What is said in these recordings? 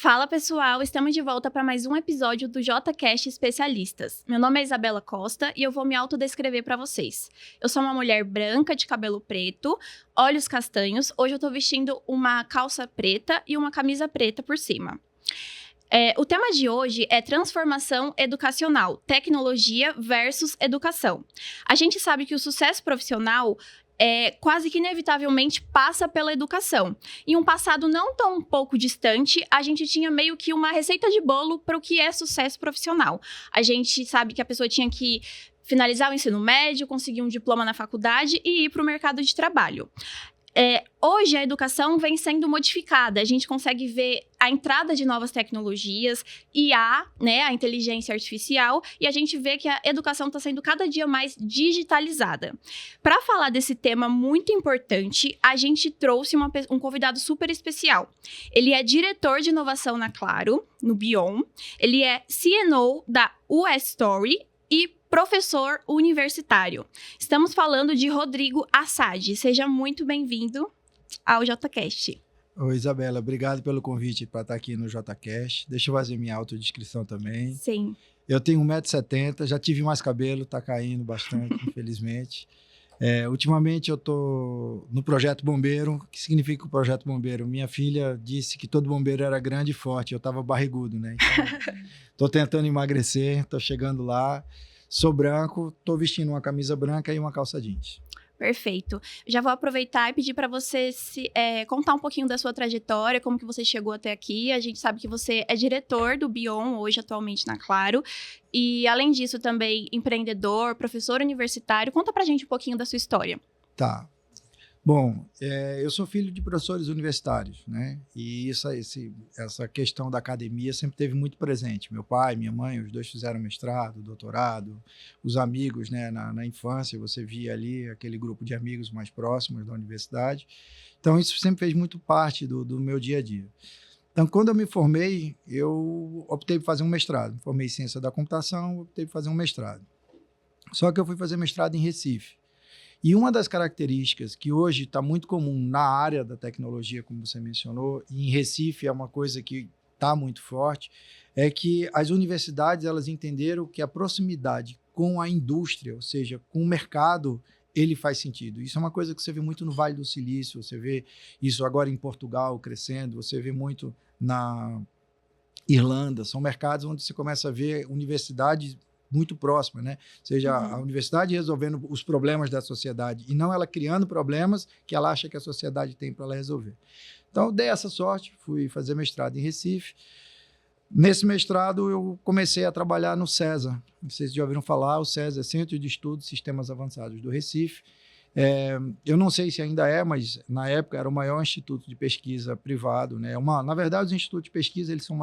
Fala pessoal, estamos de volta para mais um episódio do JCast Especialistas. Meu nome é Isabela Costa e eu vou me autodescrever para vocês. Eu sou uma mulher branca de cabelo preto, olhos castanhos. Hoje eu tô vestindo uma calça preta e uma camisa preta por cima. O tema de hoje é transformação educacional, tecnologia versus educação. A gente sabe que o sucesso profissional quase que inevitavelmente passa pela educação. Em um passado não tão pouco distante, a gente tinha meio que uma receita de bolo para o que é sucesso profissional. A gente sabe que a pessoa tinha que finalizar o ensino médio, conseguir um diploma na faculdade e ir para o mercado de trabalho. Hoje a educação vem sendo modificada, a gente consegue ver a entrada de novas tecnologias, IA, né, a inteligência artificial, e a gente vê que a educação está sendo cada dia mais digitalizada. Para falar desse tema muito importante, a gente trouxe um convidado super especial. Ele é diretor de inovação na Claro, no Bion, ele é CNO da UStory e professor universitário. Estamos falando de Rodrigo Assad. Seja muito bem-vindo ao JCast. Oi, Isabela. Obrigado pelo convite para estar aqui no JCast. Deixa eu fazer minha autodescrição também. Sim. Eu tenho 1,70 m, já tive mais cabelo, está caindo bastante, infelizmente. Ultimamente eu estou no Projeto Bombeiro. O que significa o Projeto Bombeiro? Minha filha disse que todo bombeiro era grande e forte, eu estava barrigudo, né? Então, estou tentando emagrecer, estou chegando lá. Sou branco, estou vestindo uma camisa branca e uma calça jeans. Perfeito. Já vou aproveitar e pedir para você contar um pouquinho da sua trajetória, como que você chegou até aqui. A gente sabe que você é diretor do Bion, hoje atualmente na Claro. E, além disso, também empreendedor, professor universitário. Conta pra gente um pouquinho da sua história. Tá. Bom, eu sou filho de professores universitários, né? E essa questão da academia sempre teve muito presente. Meu pai, minha mãe, os dois fizeram mestrado, doutorado, os amigos, né? Na infância, você via ali aquele grupo de amigos mais próximos da universidade. Então, isso sempre fez muito parte do meu dia a dia. Então, quando eu me formei, eu optei por fazer um mestrado. Me formei em ciência da computação, optei por fazer um mestrado. Só que eu fui fazer mestrado em Recife. E uma das características que hoje está muito comum na área da tecnologia, como você mencionou, e em Recife é uma coisa que está muito forte, é que as universidades elas entenderam que a proximidade com a indústria, ou seja, com o mercado, ele faz sentido. Isso é uma coisa que você vê muito no Vale do Silício, você vê isso agora em Portugal crescendo, você vê muito na Irlanda, são mercados onde você começa a ver universidades muito próxima, né? Ou seja, a universidade resolvendo os problemas da sociedade e não ela criando problemas que ela acha que a sociedade tem para ela resolver. Então, eu dei essa sorte, fui fazer mestrado em Recife. Nesse mestrado, eu comecei a trabalhar no CESA. Não sei se já ouviram falar, o CESA é Centro de Estudos Sistemas Avançados do Recife. Eu não sei se ainda é, mas na época era o maior instituto de pesquisa privado, né? Na verdade, os institutos de pesquisa eles são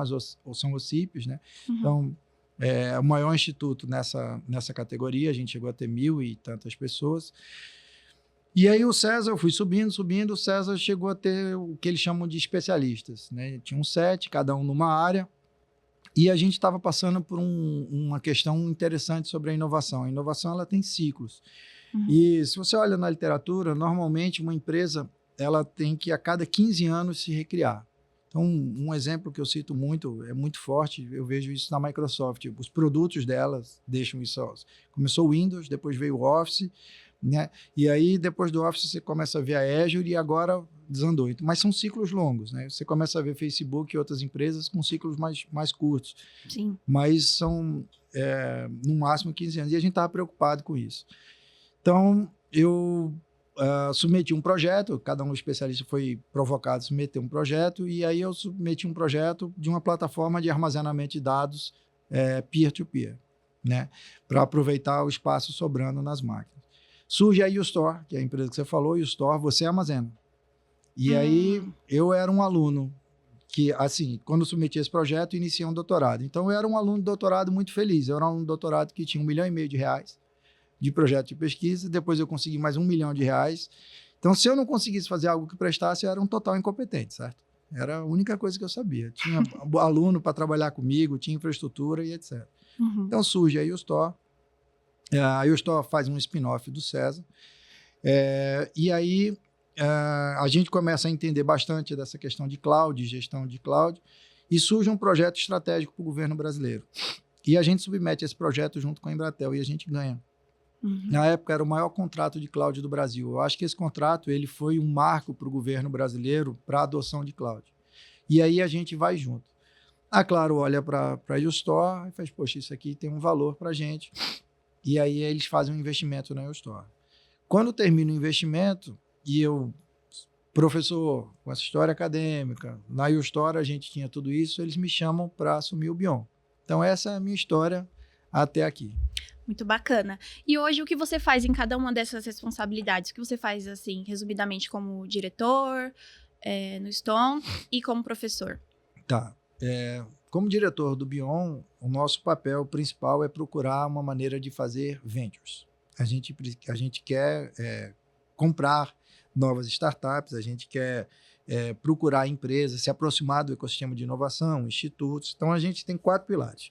OCIPs, né? Então, é o maior instituto nessa categoria, a gente chegou a ter 1.000 e tantas pessoas. E aí o CESA, eu fui subindo, o CESA chegou a ter o que eles chamam de especialistas, né? Tinham 7, cada um numa área, e a gente estava passando por uma questão interessante sobre a inovação. A inovação ela tem ciclos. E se você olha na literatura, normalmente uma empresa ela tem que a cada 15 anos se recriar. Então, um exemplo que eu cito muito, é muito forte, eu vejo isso na Microsoft. Os produtos delas deixam isso. Começou o Windows, depois veio o Office, né? E aí, depois do Office, você começa a ver a Azure e agora desandou. Mas são ciclos longos, né? Você começa a ver Facebook e outras empresas com ciclos mais curtos. Sim. Mas são, no máximo, 15 anos. E a gente estava preocupado com isso. Então, eu submeti um projeto, cada um especialista foi provocado a submeter um projeto, e aí eu submeti um projeto de uma plataforma de armazenamento de dados peer-to-peer, né, para aproveitar o espaço sobrando nas máquinas. Surge a UStore, que é a empresa que você falou, UStore, você armazena. E aí eu era um aluno que, assim, quando eu submeti esse projeto, iniciei um doutorado. Então eu era um aluno de doutorado muito feliz, eu era um aluno de doutorado que tinha R$1,5 milhão de projeto de pesquisa, depois eu consegui mais R$1 milhão. Então, se eu não conseguisse fazer algo que prestasse, eu era um total incompetente, certo? Era a única coisa que eu sabia. Tinha aluno para trabalhar comigo, tinha infraestrutura e etc. Então, surge a UStore. A UStore faz um spin-off do CESA. E aí, a gente começa a entender bastante dessa questão de cloud, gestão de cloud. e surge um projeto estratégico para o governo brasileiro. E a gente submete esse projeto junto com a Embratel e a gente ganha. Na época era o maior contrato de cloud do Brasil. Eu acho que esse contrato ele foi um marco para o governo brasileiro para a adoção de cloud. E aí a gente vai junto. A Claro olha para a YouStore e faz, poxa, isso aqui tem um valor para a gente. E aí eles fazem um investimento na YouStore. Quando termina o investimento, e eu, professor, com essa história acadêmica, na YouStore a gente tinha tudo isso, eles me chamam para assumir o Bion. Então essa é a minha história até aqui. Muito bacana. E hoje o que você faz em cada uma dessas responsabilidades? O que você faz, assim, resumidamente, como diretor no Stone e como professor? Tá. Como diretor do Bion, o nosso papel principal é procurar uma maneira de fazer ventures. A gente quer comprar novas startups, a gente quer procurar empresas, se aproximar do ecossistema de inovação, institutos. Então, a gente tem 4 pilares.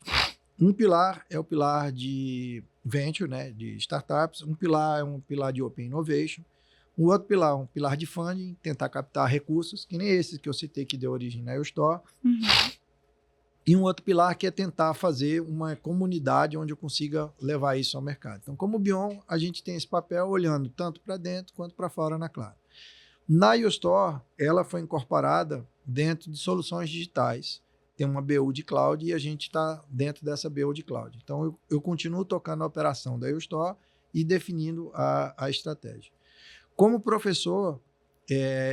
Um pilar é o pilar de venture, né, de startups. Um pilar é um pilar de open innovation. O outro pilar é um pilar de funding, tentar captar recursos, que nem esses que eu citei que deu origem na YouStore. E um outro pilar que é tentar fazer uma comunidade onde eu consiga levar isso ao mercado. Então, como Bion, a gente tem esse papel olhando tanto para dentro quanto para fora na Claro. Na YouStore, ela foi incorporada dentro de soluções digitais. Tem uma BU de cloud e a gente está dentro dessa BU de cloud. Então, eu continuo tocando a operação da YouStore e definindo a estratégia. Como professor,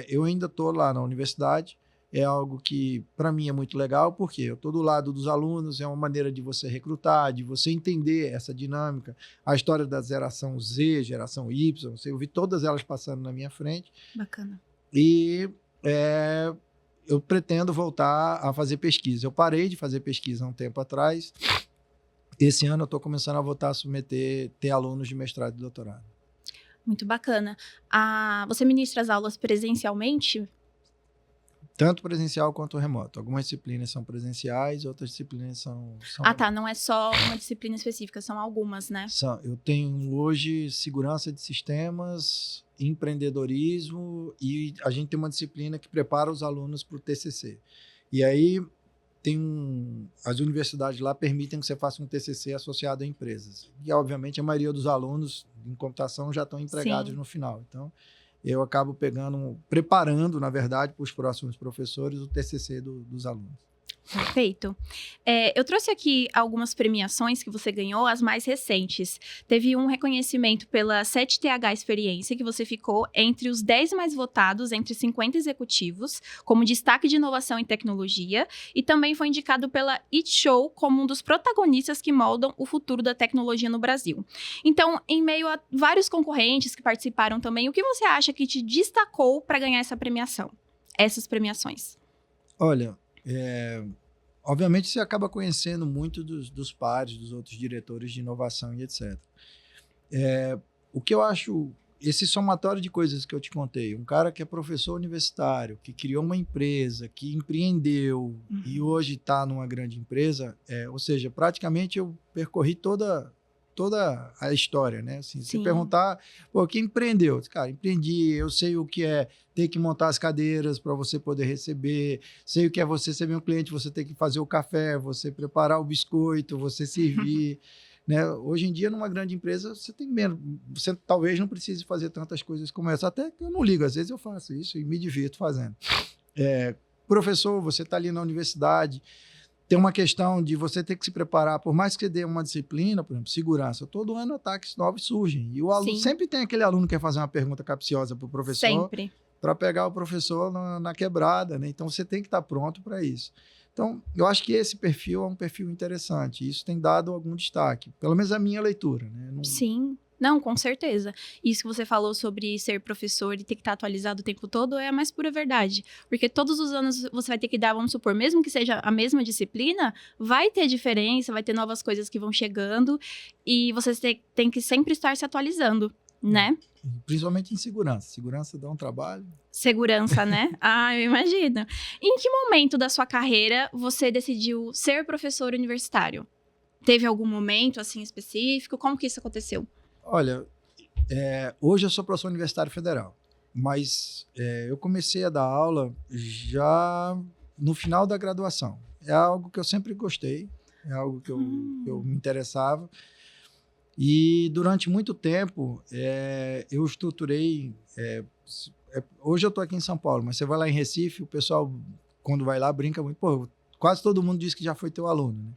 eu ainda estou lá na universidade. É algo que, para mim, é muito legal, porque eu estou do lado dos alunos, é uma maneira de você recrutar, de você entender essa dinâmica, a história da geração Z, geração Y, eu vi todas elas passando na minha frente. Bacana. E eu pretendo voltar a fazer pesquisa. Eu parei de fazer pesquisa há um tempo atrás. Esse ano eu estou começando a voltar a ter alunos de mestrado e doutorado. Muito bacana. Você ministra as aulas presencialmente? Tanto presencial quanto remoto. Algumas disciplinas são presenciais, outras disciplinas são... Tá. Não é só uma disciplina específica, são algumas, né? Eu tenho hoje segurança de sistemas, empreendedorismo e a gente tem uma disciplina que prepara os alunos para o TCC. E aí as universidades lá permitem que você faça um TCC associado a empresas. E, obviamente, a maioria dos alunos em computação já estão empregados no final. Então, eu acabo preparando, na verdade, para os próximos professores, o TCC dos alunos. Perfeito. Eu trouxe aqui algumas premiações que você ganhou, as mais recentes. Teve um reconhecimento pela 7TH Experiência, que você ficou entre os 10 mais votados entre 50 executivos, como destaque de inovação e tecnologia, e também foi indicado pela It Show como um dos protagonistas que moldam o futuro da tecnologia no Brasil. Então, em meio a vários concorrentes que participaram também, o que você acha que te destacou para ganhar essas premiações? Olha... obviamente você acaba conhecendo muito dos pares, dos outros diretores de inovação e etc. O que eu acho, esse somatório de coisas que eu te contei, um cara que é professor universitário, que criou uma empresa, que empreendeu e hoje está numa grande empresa, ou seja, praticamente eu percorri toda a história, né? Assim, se perguntar, quem empreendeu? Cara, empreendi, eu sei o que é ter que montar as cadeiras para você poder receber, sei o que é você receber um cliente, você ter que fazer o café, você preparar o biscoito, você servir, né? Hoje em dia, numa grande empresa, você tem menos, você talvez não precise fazer tantas coisas como essa, até que eu não ligo, às vezes eu faço isso e me divirto fazendo. Professor, você está ali na universidade, tem uma questão de você ter que se preparar, por mais que você dê uma disciplina, por exemplo, segurança, todo ano ataques novos surgem. E o aluno sempre tem aquele aluno que quer fazer uma pergunta capciosa para o professor, para pegar o professor na quebrada, né? Então você tem que estar pronto para isso. Então, eu acho que esse perfil é um perfil interessante. Isso tem dado algum destaque, pelo menos a minha leitura, né? Sim. Não, com certeza. Isso que você falou sobre ser professor e ter que estar atualizado o tempo todo é a mais pura verdade. Porque todos os anos você vai ter que dar, vamos supor, mesmo que seja a mesma disciplina, vai ter diferença, vai ter novas coisas que vão chegando e você tem que sempre estar se atualizando, né? Principalmente em segurança. Segurança dá um trabalho. Segurança, né? Eu imagino. Em que momento da sua carreira você decidiu ser professor universitário? Teve algum momento, assim, específico? Como que isso aconteceu? Olha, hoje eu sou professor universitário federal, mas eu comecei a dar aula já no final da graduação. é algo que eu sempre gostei, é algo que eu me interessava. E durante muito tempo, eu estruturei... hoje eu estou aqui em São Paulo, mas você vai lá em Recife, o pessoal, quando vai lá, brinca muito. Pô, quase todo mundo diz que já foi teu aluno, né?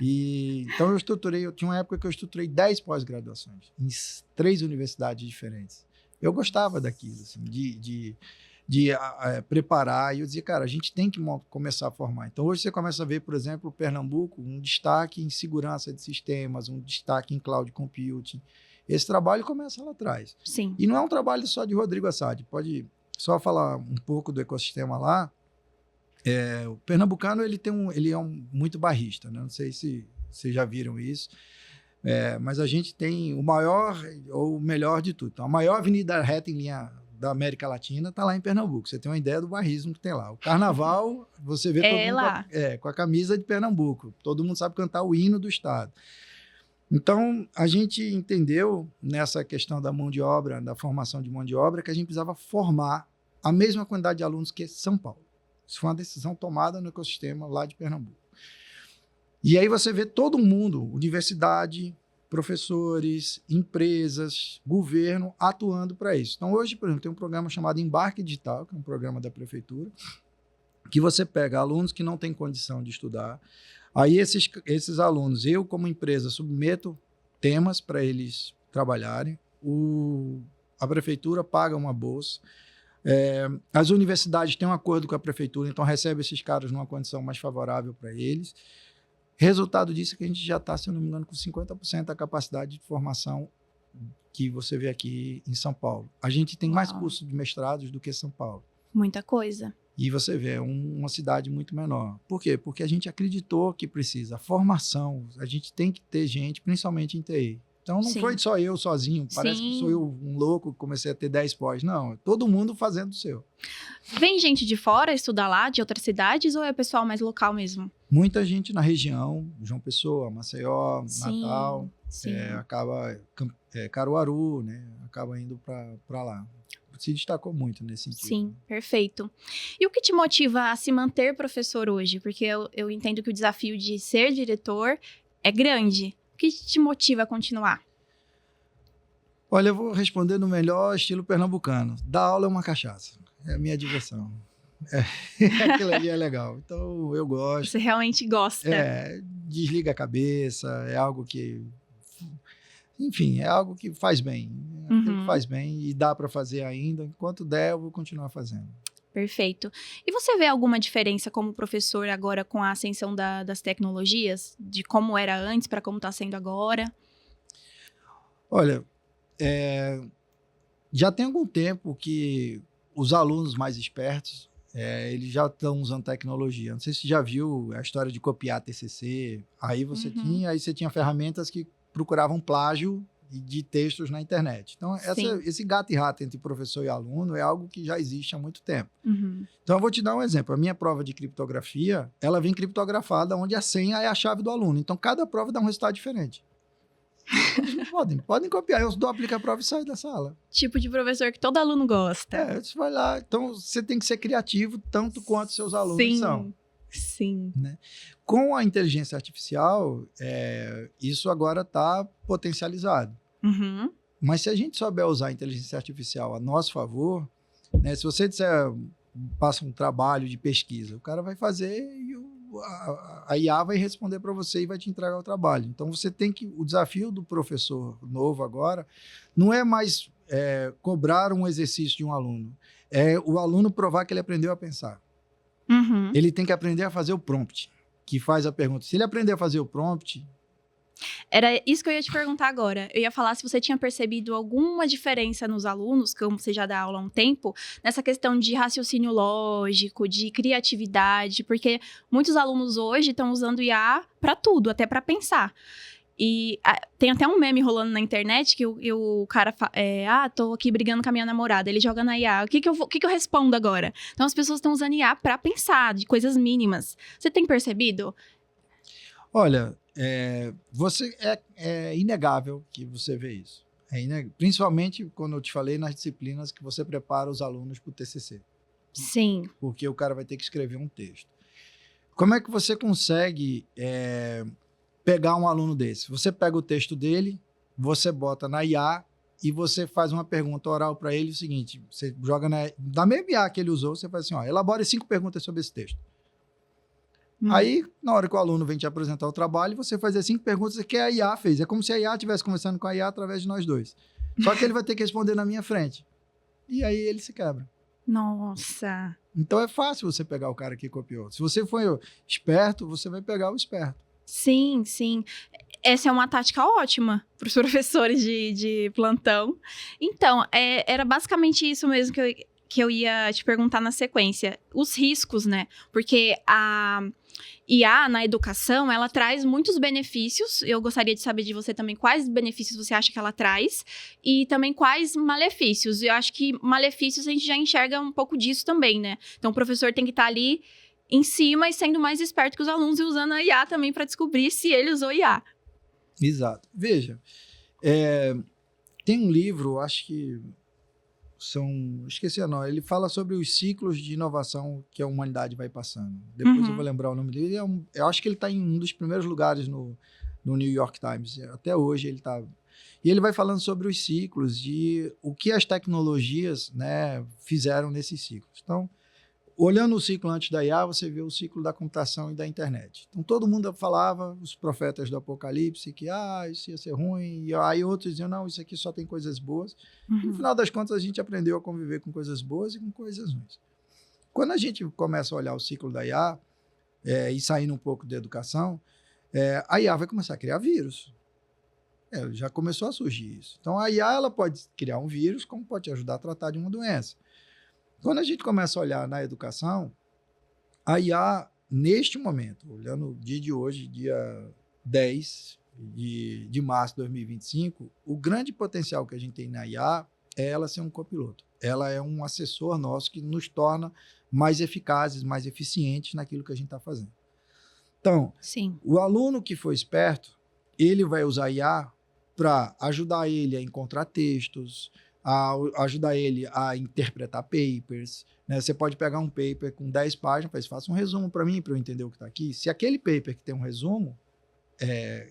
Então eu tinha uma época que eu estruturei 10 pós-graduações em 3 universidades diferentes. Eu gostava daquilo, assim, de preparar, e eu dizia, cara, a gente tem que começar a formar. Então hoje você começa a ver, por exemplo, Pernambuco, um destaque em segurança de sistemas, um destaque em cloud computing. Esse trabalho começa lá atrás. Sim. E não é um trabalho só de Rodrigo Assad, pode só falar um pouco do ecossistema lá. O pernambucano ele é muito barrista, né? Não sei se vocês já viram isso, mas a gente tem o maior ou o melhor de tudo. Então, a maior avenida reta em linha da América Latina está lá em Pernambuco. Você tem uma ideia do barrismo que tem lá. O carnaval, você vê todo mundo com a camisa de Pernambuco. Todo mundo sabe cantar o hino do estado. Então, a gente entendeu nessa questão da mão de obra, da formação de mão de obra, que a gente precisava formar a mesma quantidade de alunos que São Paulo. Isso foi uma decisão tomada no ecossistema lá de Pernambuco. E aí você vê todo mundo, universidade, professores, empresas, governo, atuando para isso. Então, hoje, por exemplo, tem um programa chamado Embarque Digital, que é um programa da prefeitura, que você pega alunos que não têm condição de estudar. Aí esses alunos, eu como empresa, submeto temas para eles trabalharem. A prefeitura paga uma bolsa. As universidades têm um acordo com a prefeitura, então recebe esses caras numa condição mais favorável para eles. Resultado disso é que a gente já está, se eu não me engano, com 50% da capacidade de formação que você vê aqui em São Paulo. A gente tem mais cursos de mestrados do que São Paulo. Muita coisa. E você vê, é uma cidade muito menor. Por quê? Porque a gente acreditou que precisa. A formação, a gente tem que ter gente, principalmente em TI. Então, não foi só eu sozinho. Parece que sou eu um louco que comecei a ter 10 pós. Não, todo mundo fazendo o seu. Vem gente de fora estudar lá, de outras cidades, ou é pessoal mais local mesmo? Muita gente na região, João Pessoa, Maceió, Natal, Caruaru, né? Acaba indo para lá. Se destacou muito nesse sentido. Sim, perfeito. E o que te motiva a se manter professor hoje? Porque eu entendo que o desafio de ser diretor é grande. O que te motiva a continuar? Olha, eu vou responder no melhor estilo pernambucano. Dar aula é uma cachaça. É a minha diversão. Aquilo ali é legal. Então, eu gosto. Você realmente gosta. Desliga a cabeça. É algo que... Enfim, é algo que faz bem. Aquilo que faz bem e dá para fazer ainda. Enquanto der, eu vou continuar fazendo. Perfeito. E você vê alguma diferença como professor agora com a ascensão das tecnologias? De como era antes para como está sendo agora? Olha, já tem algum tempo que os alunos mais espertos, eles já estão usando tecnologia. Não sei se você já viu a história de copiar TCC. Aí você tinha ferramentas que procuravam plágio de textos na internet. Então, esse gato e rato entre professor e aluno é algo que já existe há muito tempo. Então, eu vou te dar um exemplo. A minha prova de criptografia, ela vem criptografada, onde a senha é a chave do aluno. Então, cada prova dá um resultado diferente. Podem copiar. Eu dou, aplico a prova e saio da sala. Tipo de professor que todo aluno gosta. Você vai lá. Então, você tem que ser criativo tanto quanto seus alunos são. Sim. Né? Com a inteligência artificial, isso agora está potencializado. Mas se a gente souber usar a inteligência artificial a nosso favor, né, se você passa um trabalho de pesquisa, o cara vai fazer e a IA vai responder para você e vai te entregar o trabalho. Então, o desafio do professor novo agora não é mais cobrar um exercício de um aluno, é o aluno provar que ele aprendeu a pensar. Ele tem que aprender a fazer o prompt, que faz a pergunta. Se ele aprender a fazer o prompt... Era isso que eu ia te perguntar agora. Eu ia falar se você tinha percebido alguma diferença nos alunos, como você já dá aula há um tempo, nessa questão de raciocínio lógico, de criatividade, porque muitos alunos hoje estão usando IA para tudo, até para pensar. E tem até um meme rolando na internet que o cara fala, tô aqui brigando com a minha namorada. Ele joga na IA. O que eu respondo agora? Então, as pessoas estão usando IA para pensar, de coisas mínimas. Você tem percebido? Olha, é inegável que você vê isso. Principalmente, quando eu te falei, nas disciplinas que você prepara os alunos para o TCC. Sim. Porque o cara vai ter que escrever um texto. Como é que você consegue pegar um aluno desse? Você pega o texto dele, você bota na IA e você faz uma pergunta oral para ele, o seguinte, você joga na mesma IA que ele usou, você faz assim, ó, elabore 5 perguntas sobre esse texto. Aí, na hora que o aluno vem te apresentar o trabalho, você faz as 5 perguntas que a IA fez. É como se a IA estivesse conversando com a IA através de nós dois. Só que ele vai ter que responder na minha frente. E aí ele se quebra. Nossa. Então é fácil você pegar o cara que copiou. Se você for esperto, você vai pegar o esperto. Sim, sim. Essa é uma tática ótima para os professores de plantão. Então, era basicamente isso mesmo que eu ia te perguntar na sequência. Os riscos, né? Porque a IA na educação, ela traz muitos benefícios. Eu gostaria de saber de você também quais benefícios você acha que ela traz e também quais malefícios. Eu acho que malefícios a gente já enxerga um pouco disso também, né? Então, o professor tem que estar ali em cima e sendo mais esperto que os alunos e usando a IA também para descobrir se ele usou IA. Exato. Veja, tem um livro, acho que esqueci o nome, ele fala sobre os ciclos de inovação que a humanidade vai passando. Depois eu vou lembrar o nome dele. Eu acho que ele está em um dos primeiros lugares no New York Times. Até hoje ele está... E ele vai falando sobre os ciclos de o que as tecnologias, né, fizeram nesses ciclos. Então, olhando o ciclo antes da IA, você vê o ciclo da computação e da internet. Então, todo mundo falava, os profetas do Apocalipse, que isso ia ser ruim, e aí outros diziam, não, isso aqui só tem coisas boas. E, no final das contas, a gente aprendeu a conviver com coisas boas e com coisas ruins. Quando a gente começa a olhar o ciclo da IA, e saindo um pouco da educação, a IA vai começar a criar vírus. Já começou a surgir isso. Então, a IA ela pode criar um vírus, como pode te ajudar a tratar de uma doença. Quando a gente começa a olhar na educação, a IA, neste momento, olhando o dia de hoje, dia 10 de março de 2025, o grande potencial que a gente tem na IA é ela ser um copiloto. Ela é um assessor nosso que nos torna mais eficazes, mais eficientes naquilo que a gente está fazendo. Então, sim, o aluno que for esperto, ele vai usar a IA para ajudar ele a encontrar textos, a ajudar ele a interpretar papers, né? Você pode pegar um paper com 10 páginas, faça um resumo para mim, para eu entender o que está aqui. Se aquele paper que tem um resumo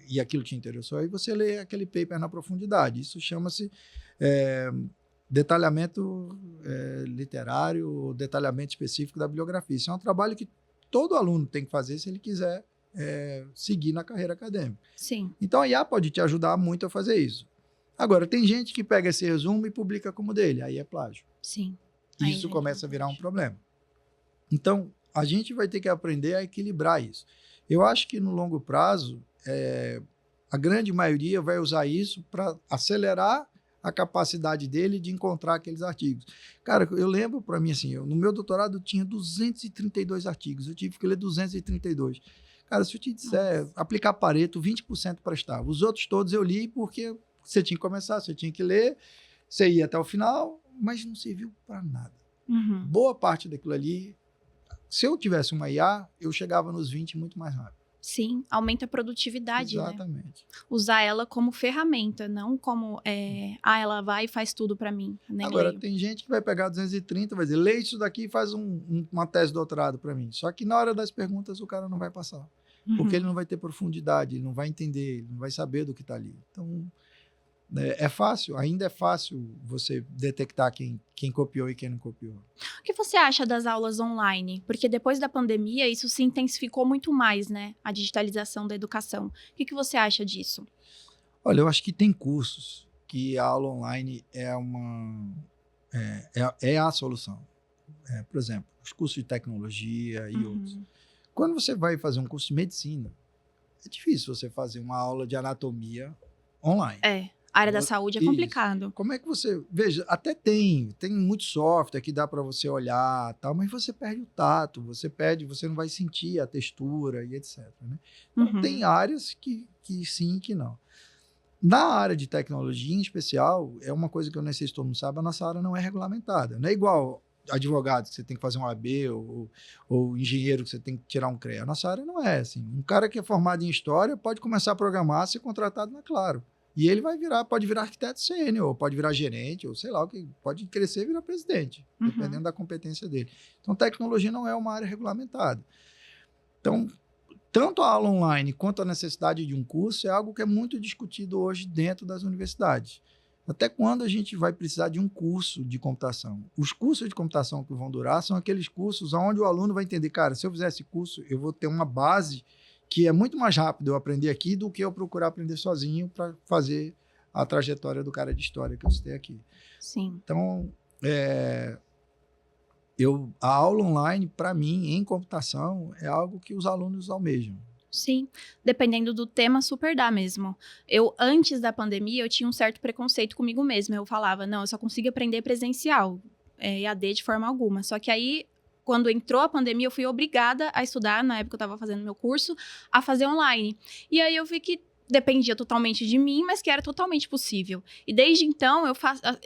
e aquilo te interessou, aí você lê aquele paper na profundidade. Isso chama-se detalhamento literário, detalhamento específico da bibliografia. Isso é um trabalho que todo aluno tem que fazer se ele quiser seguir na carreira acadêmica. sim. Então, a IA pode te ajudar muito a fazer isso. Agora, tem gente que pega esse resumo e publica como dele, aí é plágio. Sim. Isso começa a virar um problema. Então, a gente vai ter que aprender a equilibrar isso. Eu acho que no longo prazo, a grande maioria vai usar isso para acelerar a capacidade dele de encontrar aqueles artigos. Cara, eu lembro para mim assim, no meu doutorado eu tinha 232 artigos, eu tive que ler 232. Cara, se eu te disser, aplicar Pareto, 20% prestava. Os outros todos eu li porque você tinha que começar, você tinha que ler, você ia até o final, mas não serviu para nada. Boa parte daquilo ali, se eu tivesse uma IA, eu chegava nos 20 muito mais rápido. Sim, aumenta a produtividade, Exatamente. Né? Usar ela como ferramenta, não como, ela vai e faz tudo para mim. Agora, tem gente que vai pegar 230, vai dizer, lê isso daqui e faz uma tese de doutorado para mim. Só que na hora das perguntas o cara não vai passar. Porque ele não vai ter profundidade, ele não vai entender, ele não vai saber do que está ali. Então, é fácil, ainda é fácil você detectar quem copiou e quem não copiou. O que você acha das aulas online? Porque depois da pandemia, isso se intensificou muito mais, né? A digitalização da educação. O que você acha disso? Olha, eu acho que tem cursos que a aula online é a solução. Por exemplo, os cursos de tecnologia e outros. Quando você vai fazer um curso de medicina, é difícil você fazer uma aula de anatomia online. A área da saúde é complicado. Como é que você... Veja, até tem muito software que dá para você olhar, tal, mas você perde o tato, você não vai sentir a textura e etc. Né? Então, tem áreas que sim e que não. Na área de tecnologia, em especial, é uma coisa que eu nem sei se todo mundo sabe, a nossa área não é regulamentada. Não é igual advogado, que você tem que fazer um AB, ou engenheiro, que você tem que tirar um CREA. A nossa área não é assim. Um cara que é formado em história pode começar a programar, ser contratado na Claro. E ele pode virar arquiteto sênior, pode virar gerente, ou sei lá, pode crescer e virar presidente, dependendo da competência dele. Então, tecnologia não é uma área regulamentada. Então, tanto a aula online quanto a necessidade de um curso é algo que é muito discutido hoje dentro das universidades. Até quando a gente vai precisar de um curso de computação? Os cursos de computação que vão durar são aqueles cursos onde o aluno vai entender, cara, se eu fizer esse curso, eu vou ter uma base que é muito mais rápido eu aprender aqui do que eu procurar aprender sozinho para fazer a trajetória do cara de história que eu citei aqui. Sim. Então, a aula online, para mim, em computação, é algo que os alunos almejam. Sim, dependendo do tema, super dá mesmo. Antes da pandemia, eu tinha um certo preconceito comigo mesma. Eu falava, não, eu só consigo aprender presencial, EAD de forma alguma. Só que aí, quando entrou a pandemia, eu fui obrigada a estudar, na época eu estava fazendo meu curso, a fazer online. E aí eu vi que dependia totalmente de mim, mas que era totalmente possível. E desde então,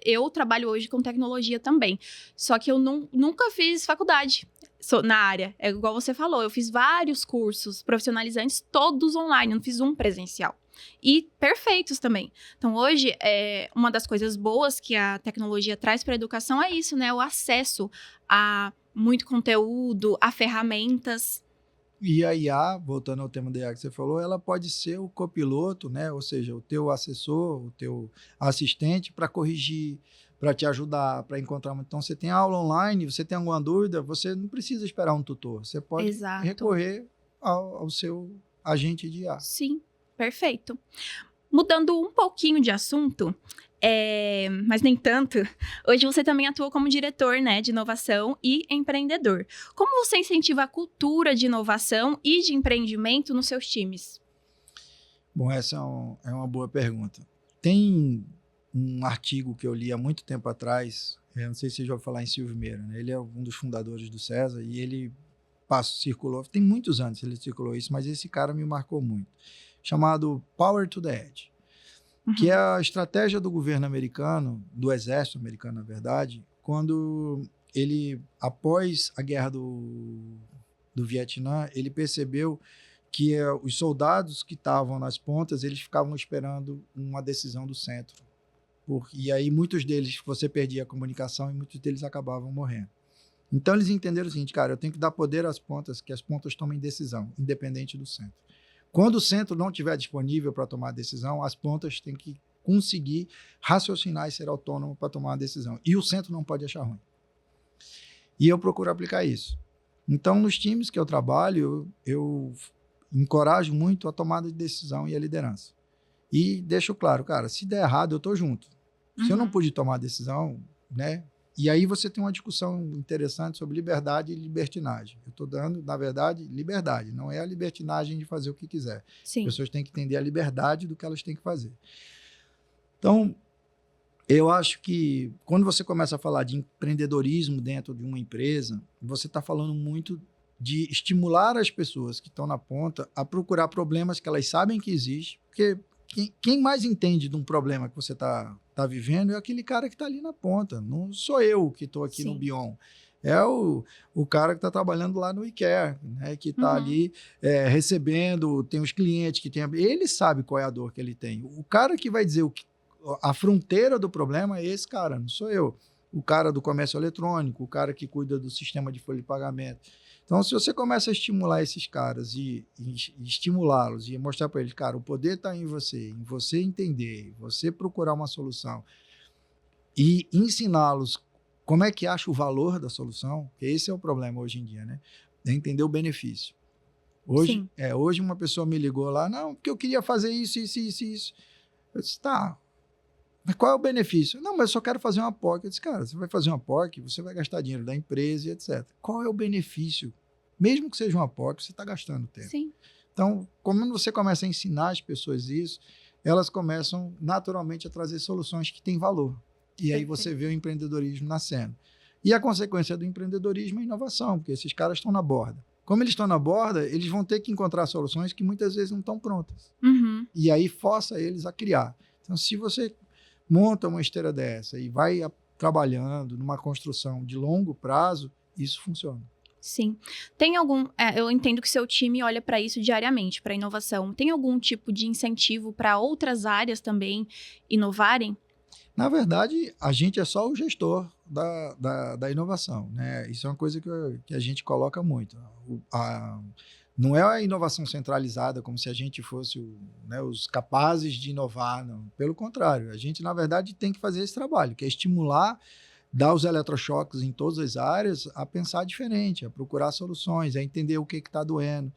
eu trabalho hoje com tecnologia também. Só que eu nunca fiz faculdade na área. É igual você falou, eu fiz vários cursos profissionalizantes, todos online, não fiz um presencial. E perfeitos também. Então, hoje, uma das coisas boas que a tecnologia traz para a educação é isso, né? O acesso a muito conteúdo, a ferramentas. E a IA, voltando ao tema da IA que você falou, ela pode ser o copiloto, né? Ou seja, o teu assessor, o teu assistente para corrigir, para te ajudar, para encontrar. Então, você tem aula online, você tem alguma dúvida, você não precisa esperar um tutor. Você pode recorrer ao seu agente de IA. Sim, perfeito. Mudando um pouquinho de assunto, mas nem tanto, hoje você também atua como diretor, né, de inovação e empreendedor. Como você incentiva a cultura de inovação e de empreendimento nos seus times? Bom, essa é uma boa pergunta. Tem um artigo que eu li há muito tempo atrás, não sei se você já ouviu falar em Silvio Meira, né? Ele é um dos fundadores do César e ele circulou, tem muitos anos que ele circulou isso, mas esse cara me marcou muito, chamado Power to the Edge. Que é a estratégia do governo americano, do exército americano, na verdade, quando ele, após a guerra do Vietnã, ele percebeu que os soldados que estavam nas pontas, eles ficavam esperando uma decisão do centro. E aí muitos deles, você perdia a comunicação e muitos deles acabavam morrendo. Então eles entenderam o seguinte, cara, eu tenho que dar poder às pontas, que as pontas tomem decisão, independente do centro. Quando o centro não estiver disponível para tomar a decisão, as pontas têm que conseguir raciocinar e ser autônomo para tomar a decisão. E o centro não pode achar ruim. E eu procuro aplicar isso. Então, nos times que eu trabalho, eu encorajo muito a tomada de decisão e a liderança. E deixo claro, cara, se der errado, eu estou junto. Se eu não pude tomar a decisão, né? E aí você tem uma discussão interessante sobre liberdade e libertinagem. Eu estou dando, na verdade, liberdade. Não é a libertinagem de fazer o que quiser. Sim. As pessoas têm que entender a liberdade do que elas têm que fazer. Então, eu acho que quando você começa a falar de empreendedorismo dentro de uma empresa, você está falando muito de estimular as pessoas que estão na ponta a procurar problemas que elas sabem que existem, porque quem mais entende de um problema que você está vivendo é aquele cara que está ali na ponta. Não sou eu que estou aqui no Bion. É o cara que está trabalhando lá no IKEA, né? Que está ali recebendo, tem os clientes que tem. Ele sabe qual é a dor que ele tem. O cara que vai dizer a fronteira do problema é esse cara, não sou eu. O cara do comércio eletrônico, o cara que cuida do sistema de folha de pagamento. Então, se você começa a estimular esses caras e estimulá-los e mostrar para eles, cara, o poder está em você entender, você procurar uma solução e ensiná-los como é que acha o valor da solução, porque esse é o problema hoje em dia, né? É entender o benefício. Hoje uma pessoa me ligou lá, não, porque eu queria fazer isso. Eu disse, tá, mas qual é o benefício? Não, mas eu só quero fazer uma POC. Eu disse, cara, você vai fazer uma POC, você vai gastar dinheiro da empresa e etc. Qual é o benefício? Mesmo que seja uma POC, você está gastando tempo. Sim. Então, quando você começa a ensinar as pessoas isso, elas começam naturalmente a trazer soluções que têm valor. E aí você vê o empreendedorismo nascendo. E a consequência do empreendedorismo é a inovação, porque esses caras estão na borda. Como eles estão na borda, eles vão ter que encontrar soluções que muitas vezes não estão prontas. E aí força eles a criar. Então, se você monta uma esteira dessa e vai trabalhando numa construção de longo prazo, isso funciona. Sim. Tem algum... eu entendo que seu time olha para isso diariamente, para inovação. Tem algum tipo de incentivo para outras áreas também inovarem? Na verdade, a gente é só o gestor da inovação, né? Isso é uma coisa que a gente coloca muito. Não é a inovação centralizada, como se a gente fosse os capazes de inovar, não. Pelo contrário, a gente, na verdade, tem que fazer esse trabalho, que é estimular, dar os eletrochoques em todas as áreas a pensar diferente, a procurar soluções, a entender o que está doendo.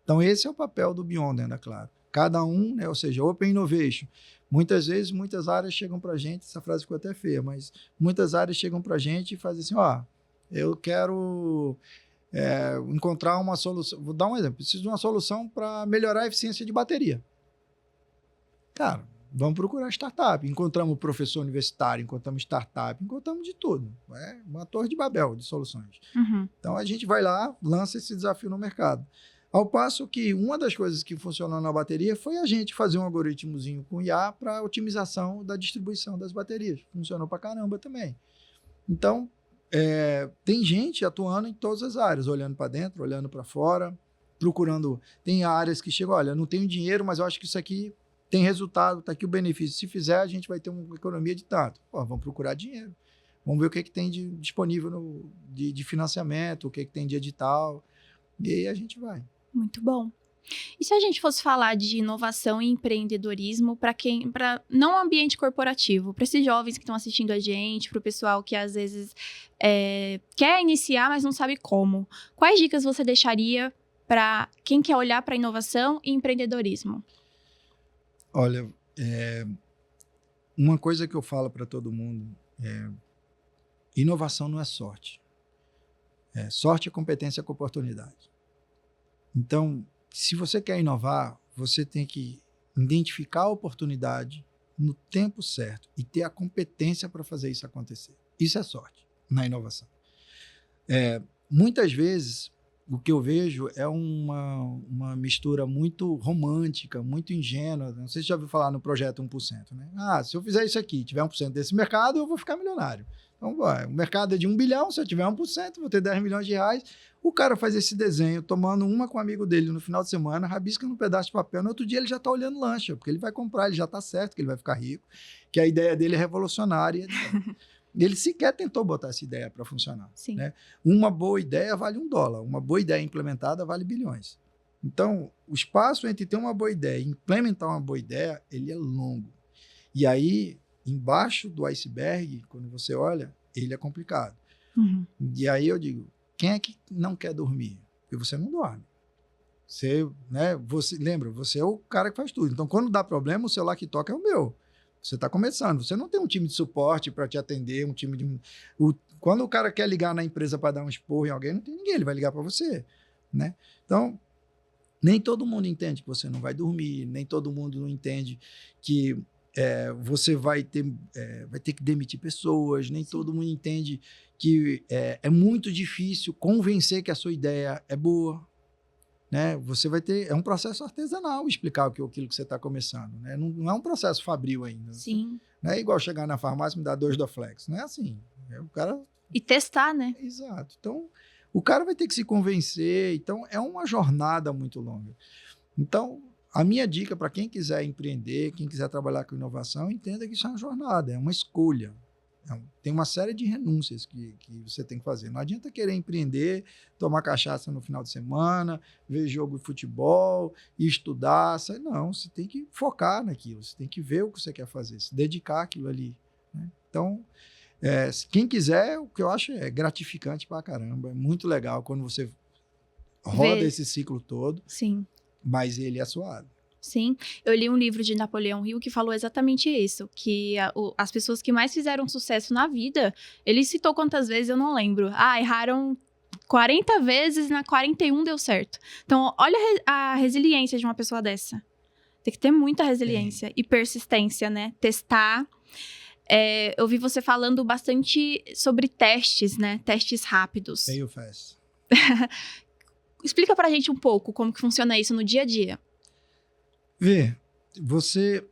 Então, esse é o papel do Beyond dentro da Claro. Cada um, né, ou seja, Open Innovation. Muitas vezes, muitas áreas chegam para a gente, essa frase ficou até feia, mas muitas áreas chegam para a gente e fazem assim, eu quero encontrar uma solução. Vou dar um exemplo. Preciso de uma solução para melhorar a eficiência de bateria. Cara, vamos procurar startup. Encontramos professor universitário, encontramos startup, encontramos de tudo. É uma torre de Babel de soluções. Uhum. Então, a gente vai lá, lança esse desafio no mercado. Ao passo que uma das coisas que funcionou na bateria foi a gente fazer um algoritmozinho com IA para otimização da distribuição das baterias. Funcionou para caramba também. Então, tem gente atuando em todas as áreas, olhando para dentro, olhando para fora, procurando. Tem áreas que chegam, olha, não tenho dinheiro, mas eu acho que isso aqui tem resultado, está aqui o benefício. Se fizer, a gente vai ter uma economia de tanto. Vamos procurar dinheiro. Vamos ver o que tem disponível de financiamento, o que tem de edital. E aí a gente vai. Muito bom. E se a gente fosse falar de inovação e empreendedorismo para não ambiente corporativo, para esses jovens que estão assistindo a gente, para o pessoal que às vezes quer iniciar, mas não sabe como, quais dicas você deixaria para quem quer olhar para inovação e empreendedorismo? Olha, uma coisa que eu falo para todo mundo é: inovação não é sorte. Sorte é competência com oportunidade. Então, se você quer inovar, você tem que identificar a oportunidade no tempo certo e ter a competência para fazer isso acontecer. Isso é sorte na inovação. Muitas vezes, o que eu vejo é uma mistura muito romântica, muito ingênua. Não sei se você já ouviu falar no projeto 1%. Né? Se eu fizer isso aqui, tiver 1% desse mercado, eu vou ficar milionário. Então, o mercado é de 1 bilhão, se eu tiver 1%, vou ter 10 milhões de reais. O cara faz esse desenho, tomando uma com um amigo dele no final de semana, rabisca num pedaço de papel, no outro dia ele já está olhando lancha, porque ele vai comprar, ele já está certo que ele vai ficar rico, que a ideia dele é revolucionária. Ele sequer tentou botar essa ideia para funcionar. Sim. Né? Uma boa ideia vale $1, uma boa ideia implementada vale bilhões. Então, o espaço entre ter uma boa ideia e implementar uma boa ideia, ele é longo. E aí, embaixo do iceberg, quando você olha, ele é complicado. Uhum. E aí eu digo, quem é que não quer dormir? Porque você não dorme. Lembra, você é o cara que faz tudo. Então, quando dá problema, o celular que toca é o meu. Você está começando. Você não tem um time de suporte para te atender, quando o cara quer ligar na empresa para dar um esporro em alguém, não tem ninguém, ele vai ligar para você. Né? Então, nem todo mundo entende que você não vai dormir, nem todo mundo não entende que você vai ter que demitir pessoas, nem todo mundo entende que é muito difícil convencer que a sua ideia é boa. Né? Você vai ter... É um processo artesanal explicar aquilo que você está começando. Né? Não é um processo fabril ainda. Sim. Não é igual chegar na farmácia e me dar 2 Dorflex. Não é assim. O cara... E testar, né? Exato. Então, o cara vai ter que se convencer. Então, é uma jornada muito longa. Então, a minha dica para quem quiser empreender, quem quiser trabalhar com inovação, entenda que isso é uma jornada, é uma escolha. Tem uma série de renúncias que você tem que fazer. Não adianta querer empreender, tomar cachaça no final de semana, ver jogo de futebol, estudar. Não, você tem que focar naquilo, você tem que ver o que você quer fazer, se dedicar àquilo ali. Né? Então, quem quiser, o que eu acho é gratificante pra caramba, é muito legal quando você roda esse ciclo todo. Sim. Mas ele é suado. Sim, eu li um livro de Napoleão Hill que falou exatamente isso, que as pessoas que mais fizeram sucesso na vida, ele citou quantas vezes, eu não lembro. Erraram 40 vezes, na 41 deu certo. Então, olha a resiliência de uma pessoa dessa. Tem que ter muita resiliência e persistência, né? Testar. Eu vi você falando bastante sobre testes, né? Testes rápidos. Fail fast. Explica pra gente um pouco como que funciona isso no dia a dia.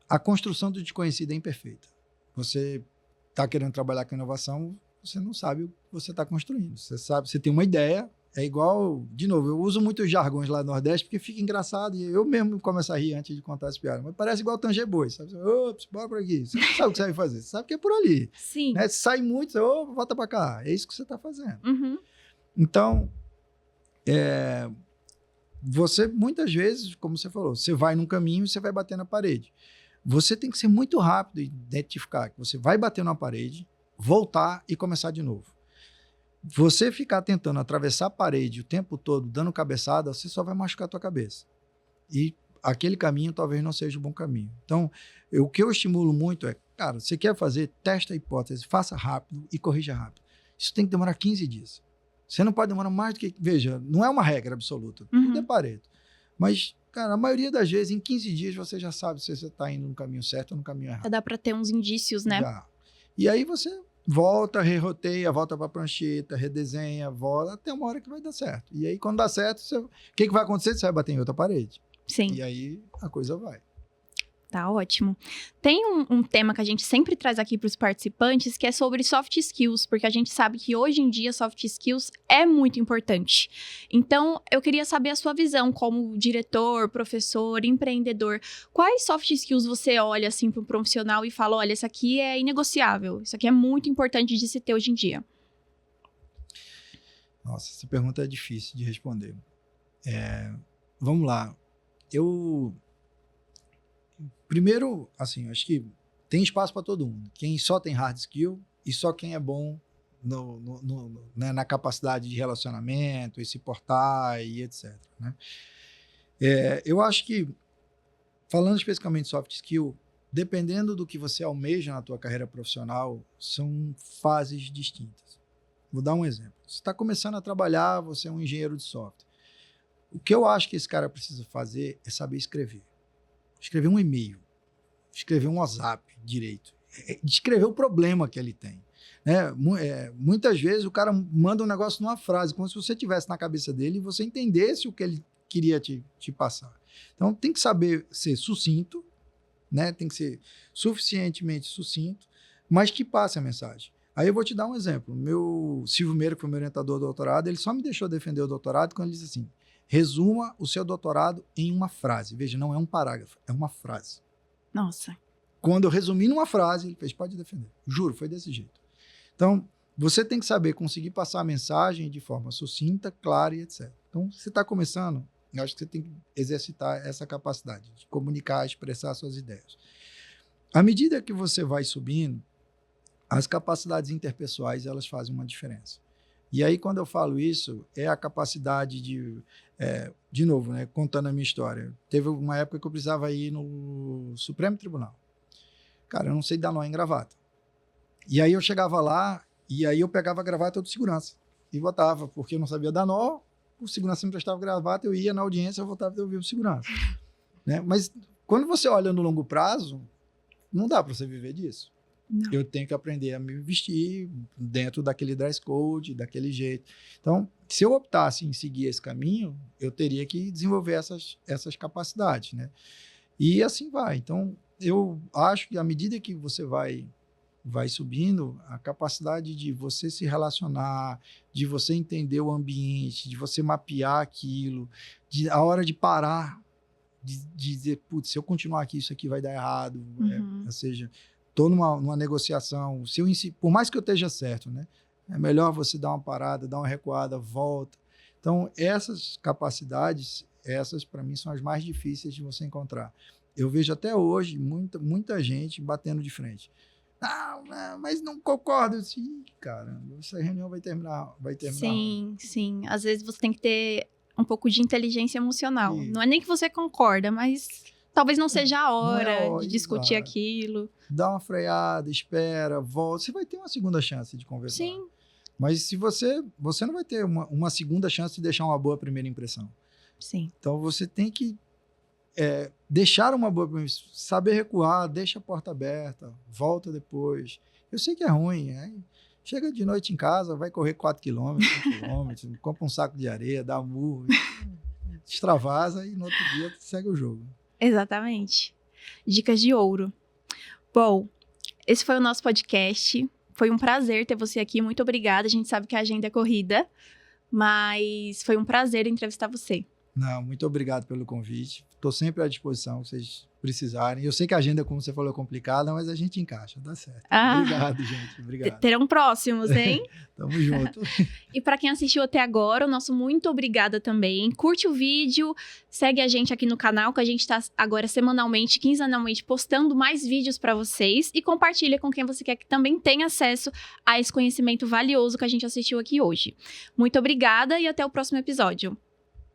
A construção do desconhecido é imperfeita. Você está querendo trabalhar com inovação, você não sabe o que você está construindo. Você tem uma ideia, é igual, de novo, eu uso muitos jargões lá no Nordeste porque fica engraçado e eu mesmo começo a rir antes de contar as piadas, mas parece igual tanger boi, sabe? Ops, bora por aqui. Você não sabe o que você vai fazer, você sabe que é por ali. Sim. Né? Sai muito, você, volta para cá. É isso que você está fazendo. Uhum. Então, você, muitas vezes, como você falou, você vai num caminho e você vai bater na parede. Você tem que ser muito rápido e identificar que você vai bater na parede, voltar e começar de novo. Você ficar tentando atravessar a parede o tempo todo, dando cabeçada, você só vai machucar a tua cabeça. E aquele caminho talvez não seja o bom caminho. Então, o que eu estimulo muito é, cara, você quer fazer, testa a hipótese, faça rápido e corrija rápido. Isso tem que demorar 15 dias. Você não pode demorar mais do que... Veja, não é uma regra absoluta, tudo é Pareto. Mas, cara, a maioria das vezes, em 15 dias, você já sabe se você está indo no caminho certo ou no caminho errado. Já dá para ter uns indícios, né? Já. E aí você volta, reroteia, volta para a prancheta, redesenha, volta, até uma hora que vai dar certo. E aí, quando dá certo, o que vai acontecer? Você vai bater em outra parede. Sim. E aí, a coisa vai. Tá ótimo. Tem um tema que a gente sempre traz aqui para os participantes, que é sobre soft skills, porque a gente sabe que hoje em dia soft skills é muito importante. Então, eu queria saber a sua visão como diretor, professor, empreendedor. Quais soft skills você olha assim para um profissional e fala, olha, isso aqui é inegociável, isso aqui é muito importante de se ter hoje em dia? Nossa, essa pergunta é difícil de responder. Vamos lá. Primeiro, assim, acho que tem espaço para todo mundo. Quem só tem hard skill e só quem é bom na capacidade de relacionamento e se portar e etc. Né? Eu acho que, falando especificamente de soft skill, dependendo do que você almeja na tua carreira profissional, são fases distintas. Vou dar um exemplo. Você está começando a trabalhar, você é um engenheiro de software. O que eu acho que esse cara precisa fazer é saber escrever. Escrever um e-mail, escrever um WhatsApp direito, escrever o problema que ele tem. Né? Muitas vezes o cara manda um negócio numa frase, como se você tivesse na cabeça dele e você entendesse o que ele queria te passar. Então tem que saber ser sucinto, né? Tem que ser suficientemente sucinto, mas que passe a mensagem. Aí eu vou te dar um exemplo. Meu Silvio Meira, que foi meu orientador do doutorado, ele só me deixou defender o doutorado quando ele disse assim: resuma o seu doutorado em uma frase. Veja, não é um parágrafo, é uma frase. Nossa. Quando eu resumi numa frase, ele fez, pode defender. Juro, foi desse jeito. Então, você tem que saber conseguir passar a mensagem de forma sucinta, clara e etc. Então, você está começando, eu acho que você tem que exercitar essa capacidade de comunicar, expressar suas ideias. À medida que você vai subindo, as capacidades interpessoais, elas fazem uma diferença. E aí, quando eu falo isso, é a capacidade de novo, né, contando a minha história. Teve uma época que eu precisava ir no Supremo Tribunal. Cara, eu não sei dar nó em gravata. E aí eu chegava lá, e aí eu pegava a gravata do segurança e botava, porque eu não sabia dar nó, o segurança me prestava gravata, eu ia na audiência, eu voltava e devolvia o segurança. Né? Mas quando você olha no longo prazo, não dá para você viver disso. Não. Eu tenho que aprender a me vestir dentro daquele dress code, daquele jeito. Então, se eu optasse em seguir esse caminho, eu teria que desenvolver essas capacidades, né? E assim vai. Então, eu acho que à medida que você vai subindo, a capacidade de você se relacionar, de você entender o ambiente, de você mapear aquilo, a hora de parar, de dizer, putz, se eu continuar aqui, isso aqui vai dar errado. Ou seja, estou numa negociação, por mais que eu esteja certo, né? É melhor você dar uma parada, dar uma recuada, volta. Então, essas capacidades, essas para mim são as mais difíceis de você encontrar. Eu vejo até hoje muita gente batendo de frente. Não, mas não concordo. Sim, cara, essa reunião vai terminar. Sim, sim. Às vezes você tem que ter um pouco de inteligência emocional. Não é nem que você concorda, mas talvez não seja a hora de discutir aquilo. Dá uma freada, espera, volta. Você vai ter uma segunda chance de conversar. Sim. Mas se você não vai ter uma segunda chance de deixar uma boa primeira impressão. Sim. Então você tem que deixar uma boa primeira impressão, saber recuar, deixa a porta aberta, volta depois. Eu sei que é ruim, chega de noite em casa, vai correr 4 quilômetros, 5 quilômetros, compra um saco de areia, dá um murro, extravasa e no outro dia segue o jogo. Exatamente. Dicas de ouro. Bom, esse foi o nosso podcast. Foi um prazer ter você aqui. Muito obrigada. A gente sabe que a agenda é corrida, mas foi um prazer entrevistar você. Não, muito obrigado pelo convite. Estou sempre à disposição, se vocês precisarem. Eu sei que a agenda, como você falou, é complicada, mas a gente encaixa, dá certo. Obrigado, gente. Obrigado. Terão próximos, hein? Tamo junto. E para quem assistiu até agora, o nosso muito obrigada também. Curte o vídeo, segue a gente aqui no canal, que a gente está agora semanalmente, quinzenalmente, postando mais vídeos para vocês. E compartilha com quem você quer que também tenha acesso a esse conhecimento valioso que a gente assistiu aqui hoje. Muito obrigada e até o próximo episódio.